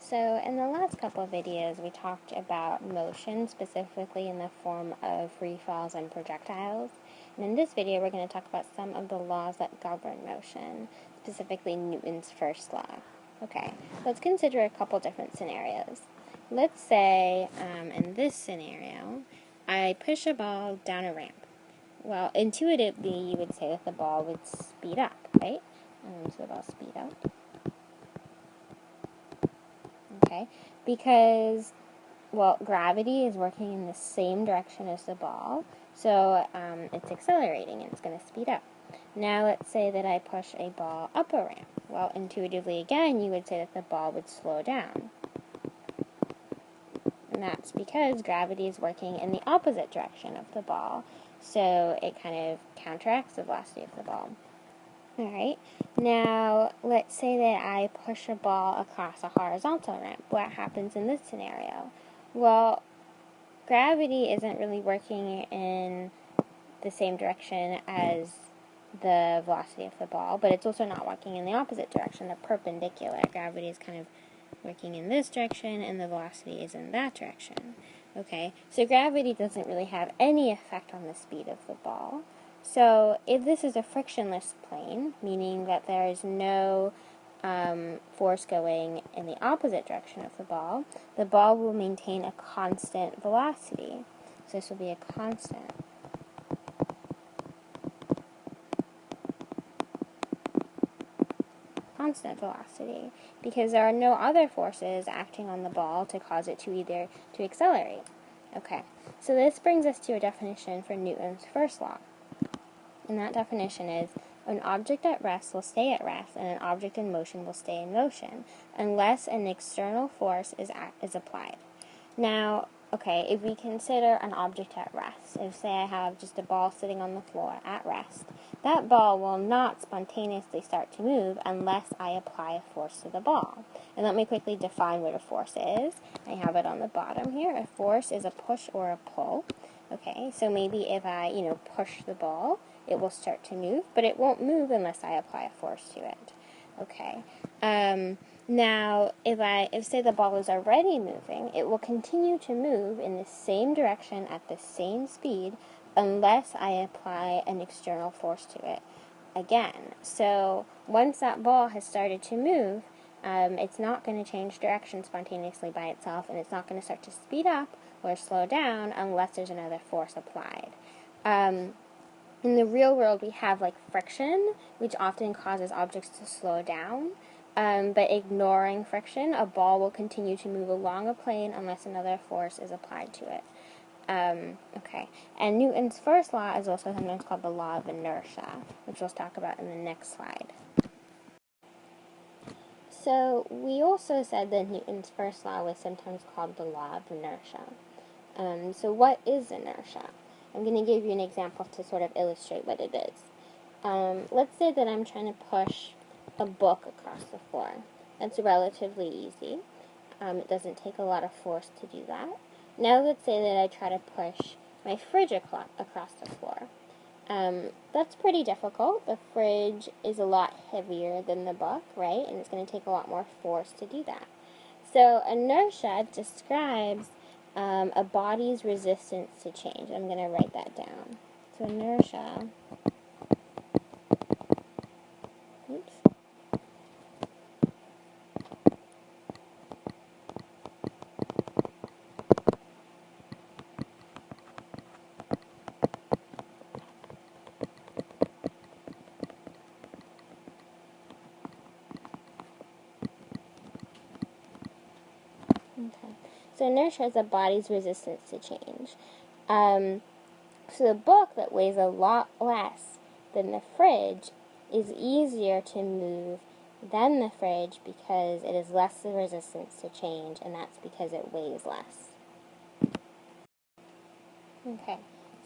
So in the last couple of videos, we talked about motion, specifically in the form of free falls and projectiles. And in this video, we're going to talk about some of the laws that govern motion, specifically Newton's first law. Okay, let's consider a couple different scenarios. Let's say, in this scenario, I push a ball down a ramp. Well, intuitively, you would say that the ball would speed up, right? So the ball speed up. Okay, because, well, gravity is working in the same direction as the ball, so it's accelerating and it's going to speed up. Now let's say that I push a ball up a ramp. Well, intuitively again, you would say that the ball would slow down. And that's because gravity is working in the opposite direction of the ball, so it kind of counteracts the velocity of the ball. Alright, now let's say that I push a ball across a horizontal ramp. What happens in this scenario? Well, gravity isn't really working in the same direction as the velocity of the ball, but it's also not working in the opposite direction, the perpendicular. Gravity is kind of working in this direction, and the velocity is in that direction. Okay, so gravity doesn't really have any effect on the speed of the ball. So if this is a frictionless plane, meaning that there is no force going in the opposite direction of the ball will maintain a constant velocity. So this will be a constant velocity, because there are no other forces acting on the ball to cause it to accelerate. Okay, so this brings us to a definition for Newton's first law. And that definition is, an object at rest will stay at rest, and an object in motion will stay in motion, unless an external force is applied. Now, okay, if we consider an object at rest, if say I have just a ball sitting on the floor at rest, that ball will not spontaneously start to move unless I apply a force to the ball. And let me quickly define what a force is. I have it on the bottom here. A force is a push or a pull. Okay, so maybe if I, push the ball, it will start to move, but it won't move unless I apply a force to it. Okay. Now, if say the ball is already moving, it will continue to move in the same direction at the same speed unless I apply an external force to it again. So once that ball has started to move, it's not going to change direction spontaneously by itself, and it's not going to start to speed up or slow down unless there's another force applied. In the real world, we have like friction, which often causes objects to slow down. But ignoring friction, a ball will continue to move along a plane unless another force is applied to it. Okay. And Newton's first law is also sometimes called the law of inertia, which we'll talk about in the next slide. So we also said that Newton's first law was sometimes called the law of inertia. So what is inertia? I'm going to give you an example to sort of illustrate what it is. Let's say that I'm trying to push a book across the floor. That's relatively easy. It doesn't take a lot of force to do that. Now let's say that I try to push my fridge across the floor. That's pretty difficult. The fridge is a lot heavier than the book, right? And it's going to take a lot more force to do that. So inertia describes a body's resistance to change. I'm going to write that down. So inertia, So inertia is a body's resistance to change. So the book that weighs a lot less than the fridge is easier to move than the fridge because it is less the resistance to change, and that's because it weighs less. Okay,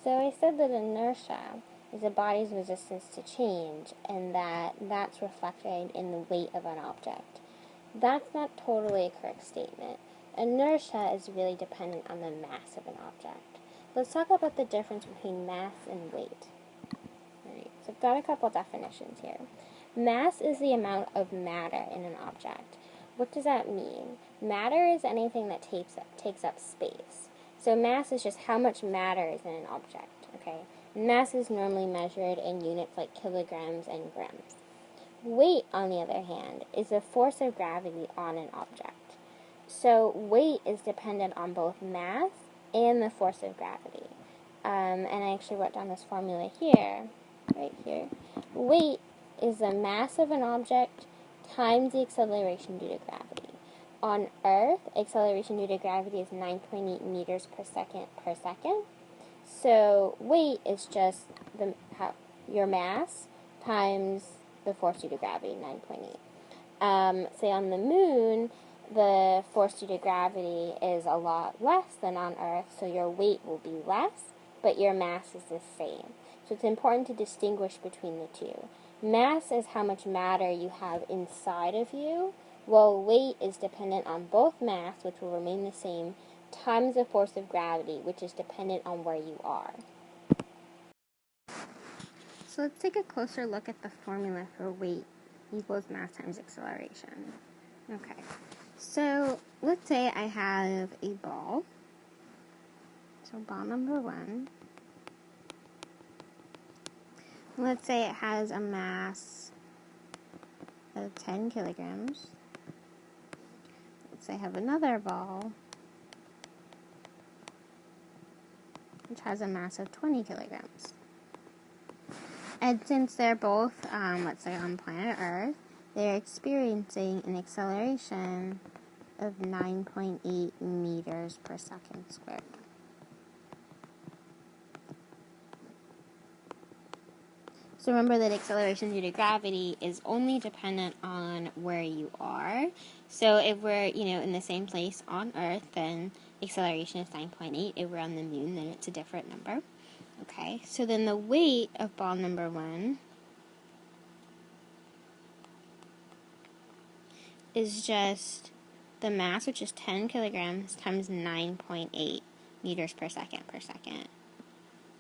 so I said that inertia is a body's resistance to change, and that's reflected in the weight of an object. That's not totally a correct statement. Inertia is really dependent on the mass of an object. Let's talk about the difference between mass and weight. Alright, so I've got a couple definitions here. Mass is the amount of matter in an object, what does that mean? Matter is anything that takes up space. So mass is just how much matter is in an object, okay? Mass is normally measured in units like kilograms and grams. Weight, on the other hand, is the force of gravity on an object. So weight is dependent on both mass and the force of gravity. And I actually wrote down this formula here, right here. Weight is the mass of an object times the acceleration due to gravity. On Earth, acceleration due to gravity is 9.8 meters per second. So weight is just your mass times the force due to gravity, 9.8. Say on the moon, the force due to gravity is a lot less than on Earth, so your weight will be less, but your mass is the same. So it's important to distinguish between the two. Mass is how much matter you have inside of you, while weight is dependent on both mass, which will remain the same, times the force of gravity, which is dependent on where you are. So let's take a closer look at the formula for weight equals mass times acceleration. Okay, so let's say I have a ball. So ball number 1. Let's say it has a mass of 10 kilograms. Let's say I have another ball which has a mass of 20 kilograms. And since they're both, let's say on planet Earth, they're experiencing an acceleration of 9.8 meters per second squared. So remember that acceleration due to gravity is only dependent on where you are. So if we're, in the same place on Earth, then acceleration is 9.8. If we're on the moon, then it's a different number. Okay, so then the weight of ball number 1 is just the mass, which is 10 kilograms, times 9.8 meters per second.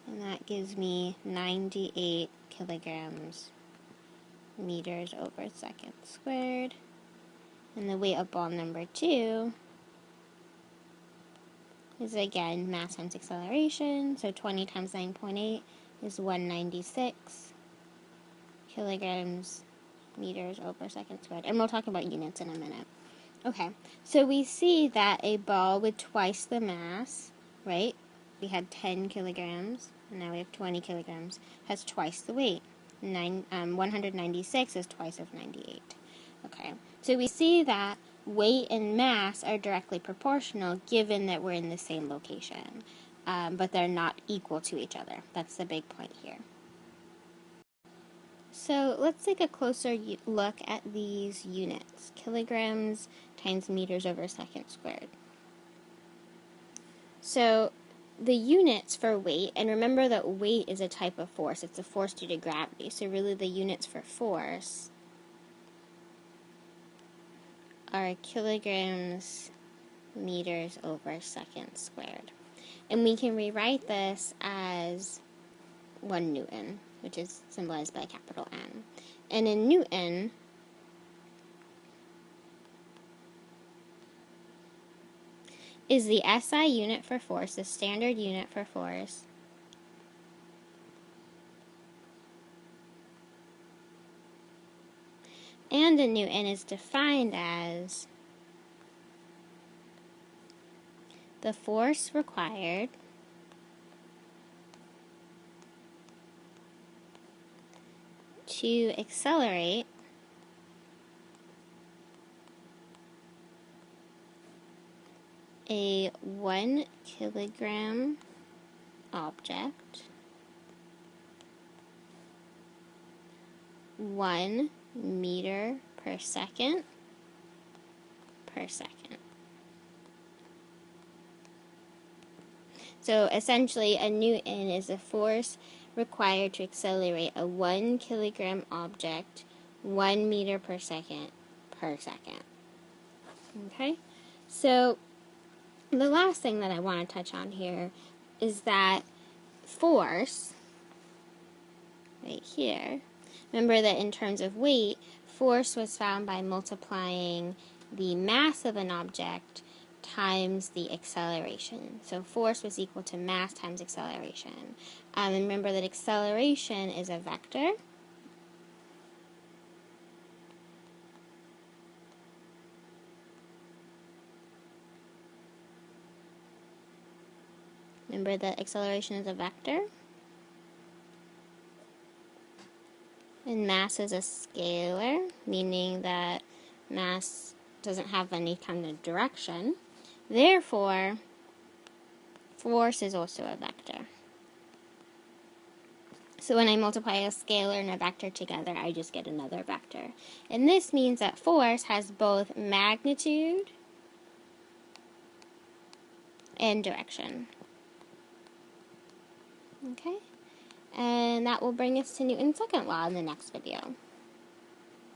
And that gives me 98 kilograms meters over second squared. And the weight of ball number 2 is, again, mass times acceleration. So 20 times 9.8 is 196 kilograms meters over second squared. And we'll talk about units in a minute. Okay, so we see that a ball with twice the mass, right? We had 10 kilograms, and now we have 20 kilograms, has twice the weight. 196 is twice of 98. Okay, so we see that weight and mass are directly proportional given that we're in the same location, but they're not equal to each other. That's the big point here. So let's take a closer look at these units. Kilograms times meters over second squared. So the units for weight, and remember that weight is a type of force. It's a force due to gravity. So really the units for force are kilograms meters over second squared. And we can rewrite this as 1 Newton, which is symbolized by a capital N. And in Newton, is the SI unit for force, the standard unit for force, and a Newton is defined as the force required to accelerate a 1 kilogram object 1 meter per second. So essentially a Newton is the force required to accelerate a 1 kilogram object 1 meter per second. Okay? So the last thing that I want to touch on here is that force, right here, remember that in terms of weight, force was found by multiplying the mass of an object times the acceleration. So force was equal to mass times acceleration. And remember that acceleration is a vector. Remember that acceleration is a vector. And mass is a scalar, meaning that mass doesn't have any kind of direction. Therefore, force is also a vector. So when I multiply a scalar and a vector together, I just get another vector. And this means that force has both magnitude and direction. Okay? And that will bring us to Newton's second law in the next video.